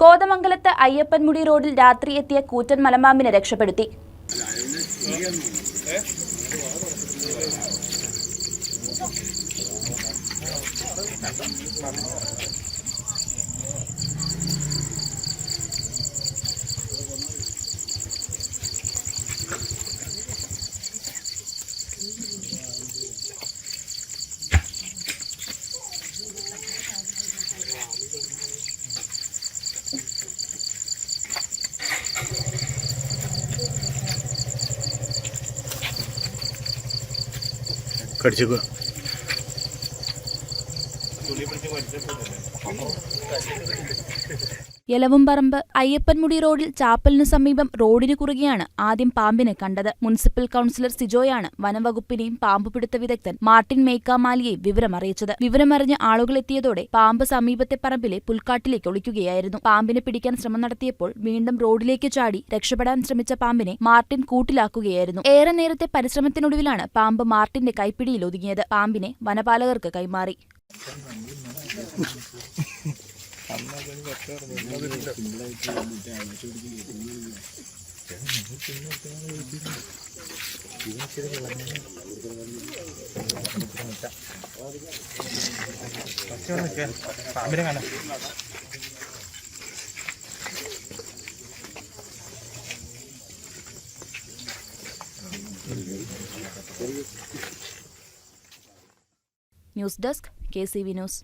കോതമംഗലത്ത് അയ്യപ്പൻമുടി റോഡിൽ രാത്രി എത്തിയ കൂറ്റൻ മലമ്പാമ്പിനെ രക്ഷപ്പെടുത്തി. യലവുംപറമ്പ് അയ്യപ്പൻമുടി റോഡിൽ ചാപ്പലിനു സമീപം റോഡിനു കുറുകെയാണ് ആദ്യം പാമ്പിനെ കണ്ടത്. മുനിസിപ്പൽ കൌൺസിലർ സിജോയാണ് വനംവകുപ്പിനെയും പാമ്പുപിടുത്ത വിദഗ്ധൻ മാർട്ടിൻ മേക്കാമാലിയെയും വിവരമറിയിച്ചത്. വിവരമറിഞ്ഞ് ആളുകളെത്തിയതോടെ പാമ്പ് സമീപത്തെ പറമ്പിലെ പുൽക്കാട്ടിലേക്ക് ഒളിക്കുകയായിരുന്നു. പാമ്പിനെ പിടിക്കാൻ ശ്രമം നടത്തിയപ്പോൾ വീണ്ടും റോഡിലേക്ക് ചാടി രക്ഷപ്പെടാൻ ശ്രമിച്ച പാമ്പിനെ മാർട്ടിൻ കൂട്ടിലാക്കുകയായിരുന്നു. ഏറെ നേരത്തെ പരിശ്രമത്തിനൊടുവിലാണ് പാമ്പ് മാർട്ടിന്റെ കൈപ്പിടിയിൽ ഒതുങ്ങിയത്. പാമ്പിനെ വനപാലകർക്ക് കൈമാറി. News desk KCV news.